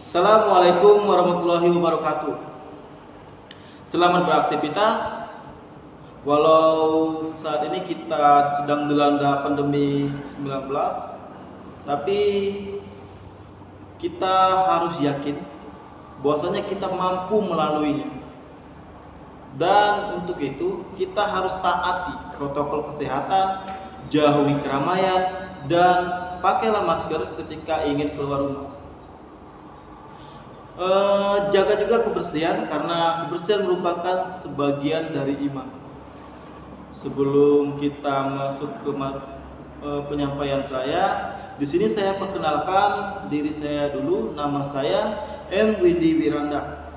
Assalamualaikum warahmatullahi wabarakatuh. Selamat beraktivitas. Walau saat ini kita sedang dilanda pandemi 19, tapi kita harus yakin bahwasanya kita mampu melaluinya. Dan untuk itu kita harus taati protokol kesehatan, jauhi keramaian, dan pakailah masker ketika ingin keluar rumah. Jaga juga kebersihan, karena kebersihan merupakan sebagian dari iman. Sebelum kita masuk ke penyampaian saya, di sini saya perkenalkan diri saya dulu. Nama saya M. Widi Wiranda.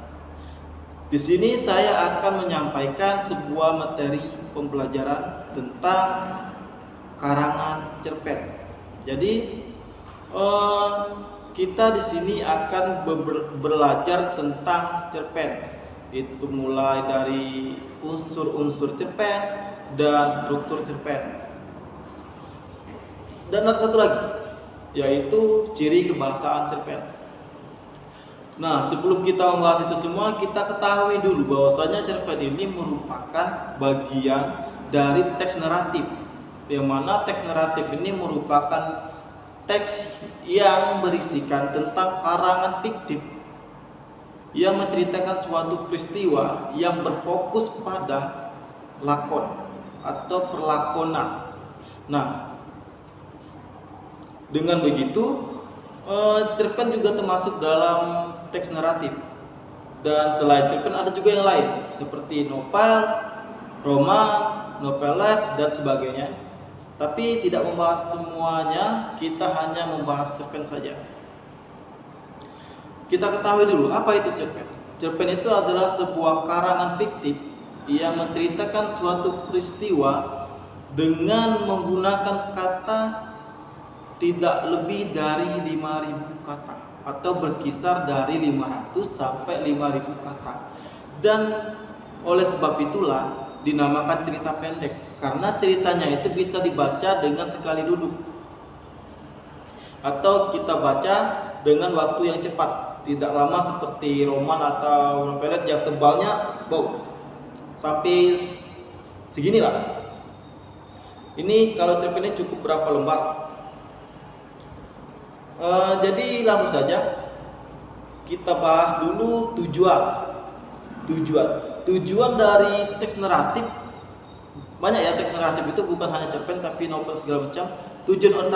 Di sini saya akan menyampaikan sebuah materi pembelajaran tentang karangan cerpen. Jadi kita di sini akan belajar tentang cerpen. Itu mulai dari unsur-unsur cerpen dan struktur cerpen. Dan ada satu lagi, yaitu ciri kebahasaan cerpen. Nah, sebelum kita membahas itu semua, kita ketahui dulu bahwasanya cerpen ini merupakan bagian dari teks naratif. Yang mana teks naratif ini merupakan teks yang berisikan tentang karangan fiktif yang menceritakan suatu peristiwa yang berfokus pada lakon atau perlakonan. Nah, dengan begitu cerpen juga termasuk dalam teks naratif. Dan selain cerpen ada juga yang lain seperti novel, roman, novelet, dan sebagainya. Tapi tidak membahas semuanya, kita hanya membahas cerpen saja. Kita ketahui dulu apa itu cerpen. Cerpen itu adalah sebuah karangan fiktif yang menceritakan suatu peristiwa dengan menggunakan kata tidak lebih dari 5.000 kata atau berkisar dari 500 sampai 5.000 kata. Dan oleh sebab itulah dinamakan cerita pendek, karena ceritanya itu bisa dibaca dengan sekali duduk, atau kita baca dengan waktu yang cepat, tidak lama seperti roman atau novelet yang tebalnya sampai seginilah. Ini kalau cerpen ini cukup berapa lembar. Jadi langsung saja kita bahas dulu tujuan dari teks naratif. Banyak ya teks naratif itu, bukan hanya cerpen tapi novel segala macam. Tujuan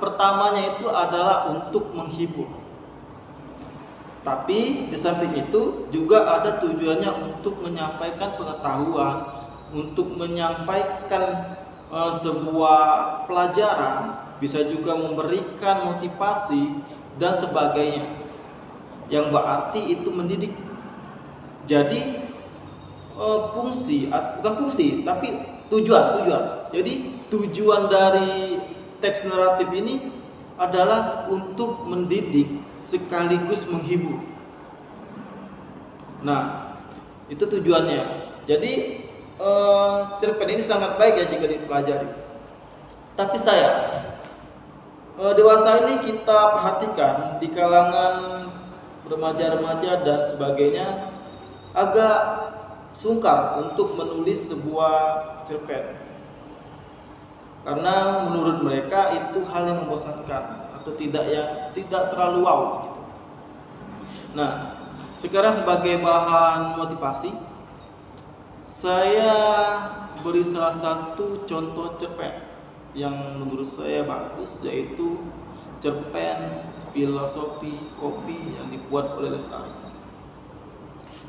pertamanya itu adalah untuk menghibur. Tapi di samping itu juga ada tujuannya untuk menyampaikan pengetahuan, untuk menyampaikan sebuah pelajaran, bisa juga memberikan motivasi dan sebagainya. Yang berarti itu mendidik. Jadi bukan fungsi tapi tujuan. Jadi tujuan dari teks naratif ini adalah untuk mendidik sekaligus menghibur. Nah, itu tujuannya. Jadi cerpen ini sangat baik ya jika dipelajari. Tapi dewasa ini kita perhatikan di kalangan remaja-remaja dan sebagainya agak sungkan untuk menulis sebuah cerpen, karena menurut mereka itu hal yang membosankan atau tidak terlalu wow gitu. Nah, sekarang sebagai bahan motivasi, saya beri salah satu contoh cerpen yang menurut saya bagus, yaitu cerpen Filosofi Kopi yang dibuat oleh Lestari.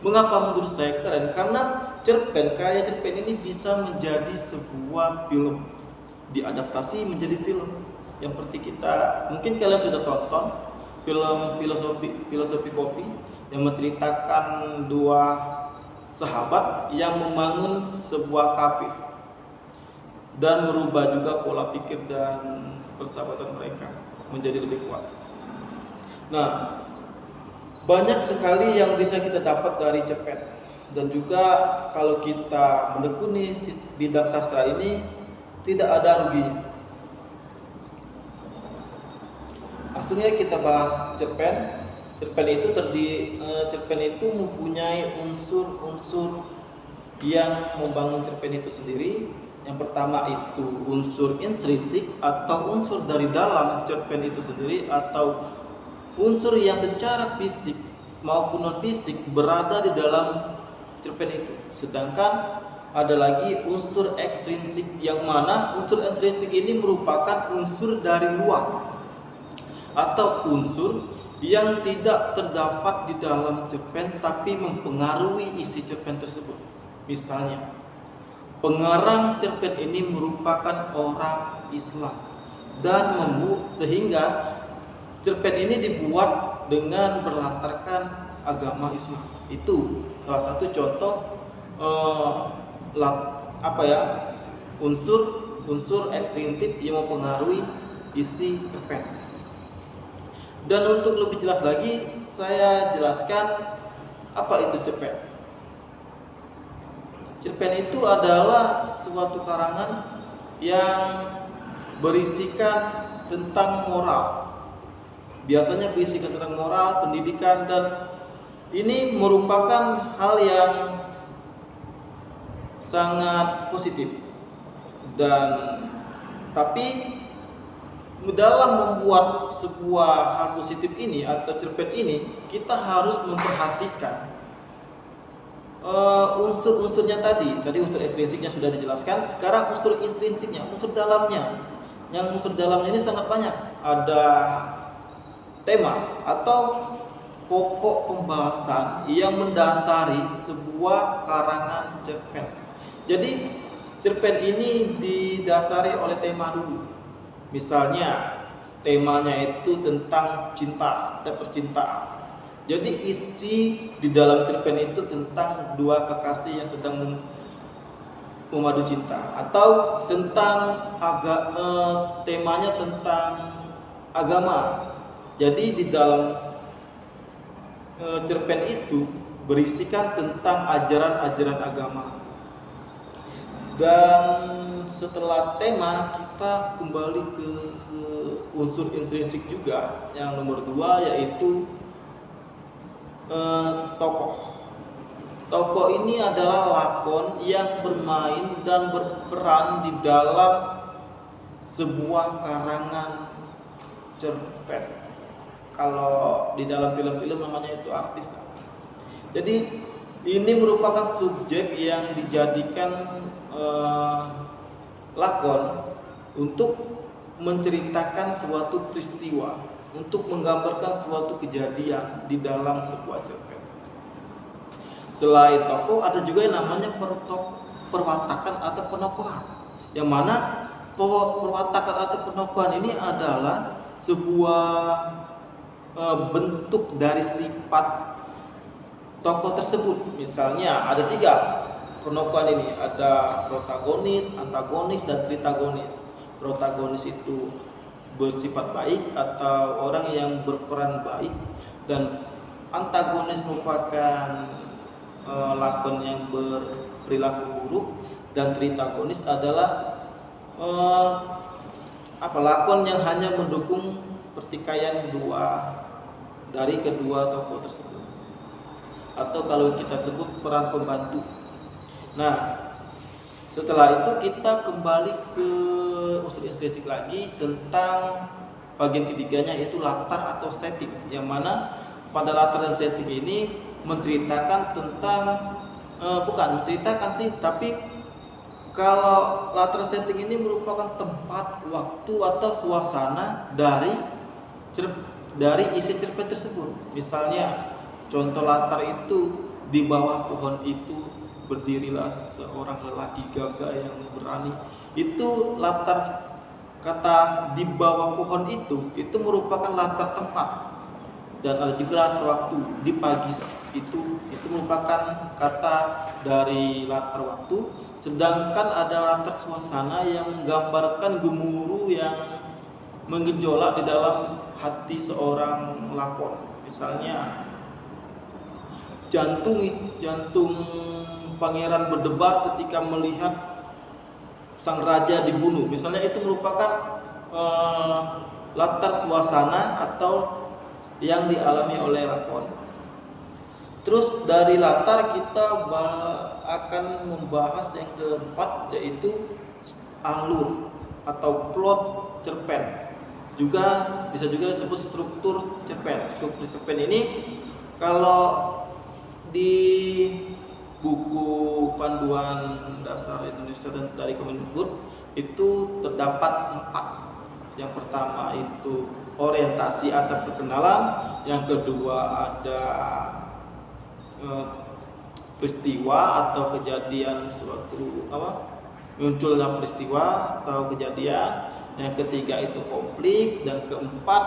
Mengapa menurut saya keren? Karena karya cerpen ini bisa menjadi sebuah film, diadaptasi menjadi film. Yang seperti mungkin kalian sudah tonton film Filosofi Kopi yang menceritakan dua sahabat yang membangun sebuah kafe dan merubah juga pola pikir dan persahabatan mereka menjadi lebih kuat. Nah, banyak sekali yang bisa kita dapat dari cerpen. Dan juga kalau kita menekuni bidang sastra ini, tidak ada ruginya. Langsungnya kita bahas cerpen. Cerpen itu mempunyai unsur-unsur yang membangun cerpen itu sendiri. Yang pertama itu unsur intrinsik atau unsur dari dalam cerpen itu sendiri, atau unsur yang secara fisik maupun non fisik berada di dalam cerpen itu. Sedangkan ada lagi unsur ekstrinsik, yang mana unsur ekstrinsik ini merupakan unsur dari luar atau unsur yang tidak terdapat di dalam cerpen tapi mempengaruhi isi cerpen tersebut. Misalnya, pengarang cerpen ini merupakan orang Islam dan sehingga cerpen ini dibuat dengan berlatarkan agama Islam. Itu salah satu contoh unsur ekstrinsik yang mempengaruhi isi cerpen. Dan untuk lebih jelas lagi, saya jelaskan apa itu cerpen. Cerpen itu adalah suatu karangan yang berisikan tentang moral. Biasanya berisikan tentang moral, pendidikan, dan ini merupakan hal yang sangat positif. Tapi dalam membuat sebuah hal positif ini atau cerpen ini, kita harus memperhatikan unsur-unsurnya tadi unsur ekstrinsiknya sudah dijelaskan. Sekarang unsur intrinsiknya, unsur dalamnya. Yang unsur dalamnya ini sangat banyak. Ada tema atau pokok pembahasan yang mendasari sebuah karangan cerpen. Jadi cerpen ini didasari oleh tema dulu. Misalnya temanya itu tentang cinta dan percintaan. Jadi isi di dalam cerpen itu tentang dua kekasih yang sedang memadu cinta, atau tentang temanya tentang agama. Jadi di dalam cerpen itu berisikan tentang ajaran-ajaran agama. Dan setelah tema, kita kembali ke unsur intrinsik juga. Yang nomor 2 yaitu tokoh. Tokoh ini adalah lakon yang bermain dan berperan di dalam sebuah karangan cerpen. Kalau di dalam film-film namanya itu artis. Jadi ini merupakan subjek yang dijadikan lakon untuk menceritakan suatu peristiwa, untuk menggambarkan suatu kejadian di dalam sebuah cerpen. Selain tokoh, ada juga yang namanya perwatakan atau penokohan, yang mana perwatakan atau penokohan ini adalah sebuah bentuk dari sifat tokoh tersebut. Misalnya ada 3 penokohan ini, ada protagonis, antagonis, dan tritagonis. Protagonis itu bersifat baik atau orang yang berperan baik, dan antagonis merupakan lakon yang berperilaku buruk, dan tritagonis adalah lakon yang hanya mendukung pertikaian dari kedua tokoh tersebut, atau kalau kita sebut peran pembantu. Nah, setelah itu kita kembali ke unsur intrinsik lagi tentang bagian ketiganya, yaitu latar atau setting, yang mana pada latar dan setting ini menceritakan tentang tapi kalau latar setting ini merupakan tempat, waktu, atau suasana dari isi cerpen tersebut. Misalnya contoh latar itu, di bawah pohon itu berdirilah seorang lelaki gagah yang berani. Itu latar kata di bawah pohon itu merupakan latar tempat. Dan ada juga latar waktu, di pagi itu merupakan kata dari latar waktu. Sedangkan ada latar suasana yang menggambarkan gemuruh yang menggejolak di dalam hati seorang lakon. Misalnya jantung pangeran berdebar ketika melihat sang raja dibunuh. Misalnya itu merupakan latar suasana atau yang dialami oleh lakon. Terus dari latar kita akan membahas yang keempat, yaitu alur atau plot cerpen. Juga bisa juga disebut struktur cerpen. Struktur cerpen ini kalau di buku panduan dasar Indonesia dan dari Kemendikbud itu terdapat 4. Yang pertama itu orientasi atau perkenalan, yang kedua ada peristiwa atau kejadian suatu munculnya peristiwa atau kejadian, yang ketiga itu konflik, dan keempat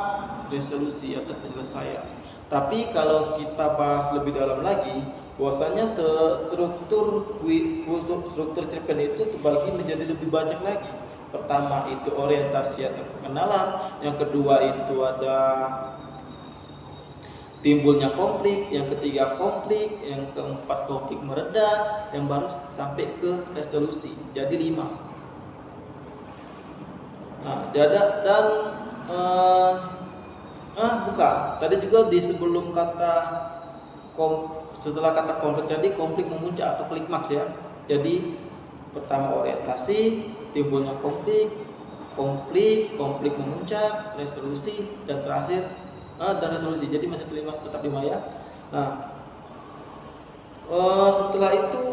resolusi atau penyelesaian. Tapi kalau kita bahas lebih dalam lagi, bahwasanya struktur cerpen itu terbagi menjadi lebih banyak lagi. Pertama itu orientasi atau perkenalan, yang kedua itu ada timbulnya konflik, yang ketiga konflik, yang keempat konflik mereda, yang baru sampai ke resolusi. Jadi 5. Nah, dan bukan. Tadi juga di sebelum setelah kata konflik tadi, konflik memuncak atau klimaks ya. Jadi pertama orientasi, timbulnya konflik memuncak, resolusi, dan terakhir dan resolusi. Jadi masih tetap 5 ya. Nah, setelah itu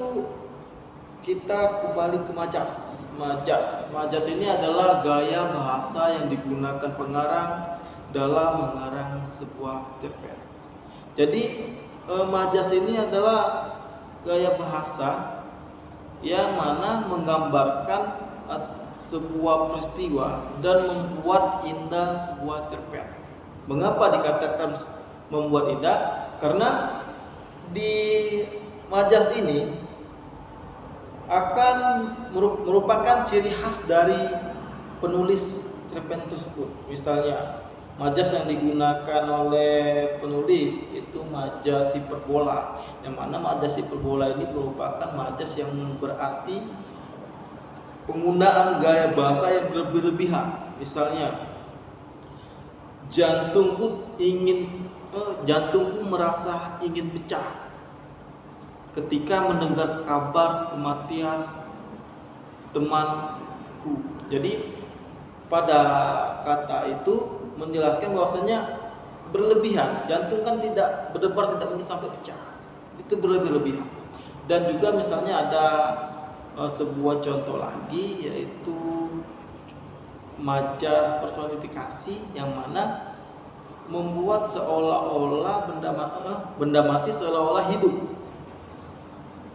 kita kembali ke majas. Majas ini adalah gaya bahasa yang digunakan pengarang dalam mengarang sebuah cerpen. Jadi majas ini adalah gaya bahasa yang mana menggambarkan sebuah peristiwa dan membuat indah sebuah cerpen. Mengapa dikatakan membuat indah? Karena di majas ini akan merupakan ciri khas dari penulis cerpen tersebut. Misalnya majas yang digunakan oleh penulis itu majas hiperbola, yang mana majas hiperbola ini merupakan majas yang berarti penggunaan gaya bahasa yang berlebihan. Misalnya jantungku merasa ingin pecah ketika mendengar kabar kematian temanku. Jadi pada kata itu menjelaskan bahwasanya berlebihan. Jantung kan tidak berdebar, tidak mungkin sampai pecah. Itu berlebihan. Dan juga misalnya ada sebuah contoh lagi, yaitu majas personifikasi, yang mana membuat seolah-olah benda mati seolah-olah hidup.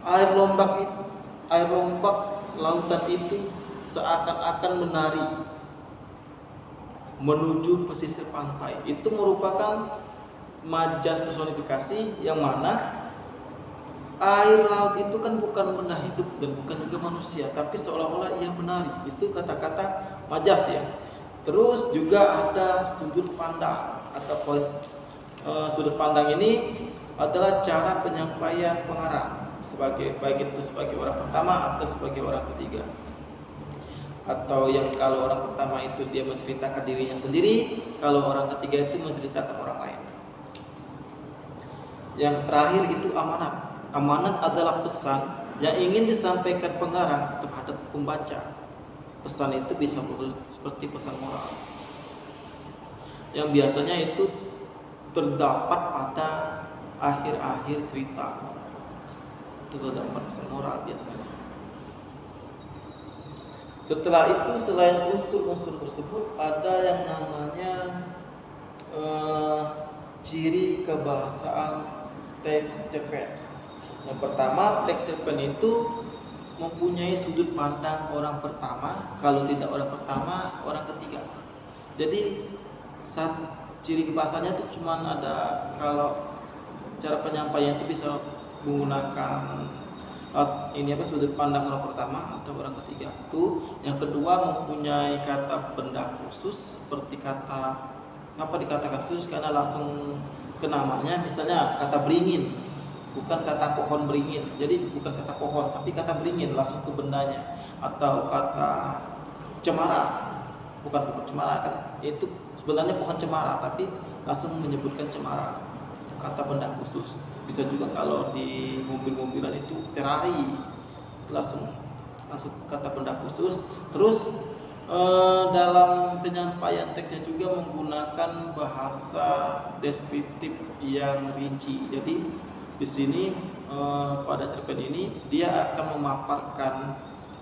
Air lombak lautan itu seakan-akan menari menuju pesisir pantai. Itu merupakan majas personifikasi, yang mana air laut itu kan bukan benda hidup dan bukan juga manusia, tapi seolah-olah ia menari. Itu kata-kata majas ya. Terus juga ada sudut pandang atau sudut pandang ini adalah cara penyampaian pengarang, baik itu sebagai orang pertama atau sebagai orang ketiga. Atau yang kalau orang pertama itu dia menceritakan dirinya sendiri, kalau orang ketiga itu menceritakan orang lain. Yang terakhir itu amanat. Amanat adalah pesan yang ingin disampaikan pengarang terhadap pembaca. Pesan itu bisa seperti pesan moral, yang biasanya itu terdapat pada akhir-akhir cerita. Itu terdapat pesan moral biasanya. Setelah itu, selain unsur-unsur tersebut, ada yang namanya ciri kebahasaan teks cerpen. Yang pertama, teks cerpen itu mempunyai sudut pandang orang pertama, kalau tidak orang pertama, orang ketiga. Jadi ciri kebahasaannya itu cuma ada, kalau cara penyampaian itu bisa menggunakan sudut pandang orang pertama atau orang ketiga. Yang kedua, mempunyai kata benda khusus, seperti kata, kenapa dikatakan khusus? Karena langsung ke namanya. Misalnya kata beringin, bukan kata pohon beringin. Jadi bukan kata pohon, tapi kata beringin, langsung ke bendanya. Atau kata cemara, bukan cemara kan, itu sebenarnya pohon cemara tapi langsung menyebutkan cemara, kata benda khusus. Bisa juga kalau di mobil-mobilan itu Ferrari, langsung kata benda khusus. Terus dalam penyampaian teksnya juga menggunakan bahasa deskriptif yang rinci. Jadi di sini pada cerpen ini dia akan memaparkan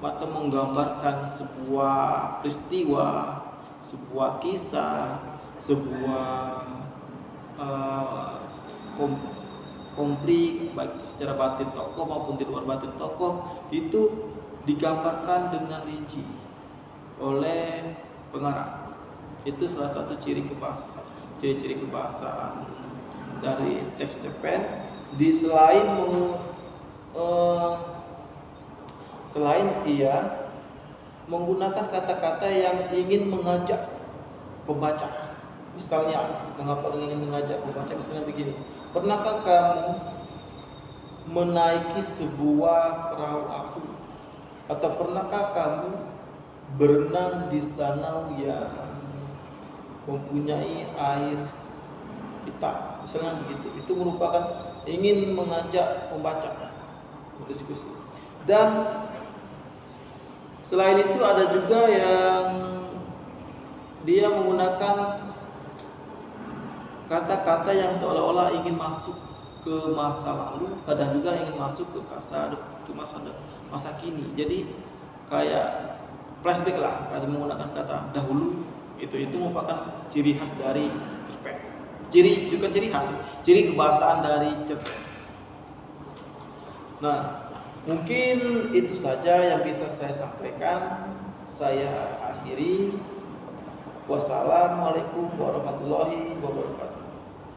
atau menggambarkan sebuah peristiwa, sebuah kisah, sebuah konflik baik secara batin tokoh maupun di luar batin tokoh, itu digambarkan dengan rinci oleh pengarang. Itu salah satu ciri kebahasaan dari teks cerpen. Selain ia menggunakan kata-kata yang ingin mengajak pembaca. Misalnya, mengapa ingin mengajak pembaca? Misalnya begini, pernahkah kamu menaiki sebuah perahu api? Atau pernahkah kamu berenang di danau yang mempunyai air hitam? Misalnya begitu. Itu merupakan ingin mengajak pembaca berdiskusi. Dan selain itu ada juga yang dia menggunakan kata-kata yang seolah-olah ingin masuk ke masa lalu, kadang juga ingin masuk ke masa kini. Jadi kayak flashback lah, ada menggunakan kata dahulu. Itu merupakan ciri khas dari cerpen. Ciri kebahasaan dari cerpen. Nah, mungkin itu saja yang bisa saya sampaikan. Saya akhiri. Wassalamualaikum warahmatullahi wabarakatuh.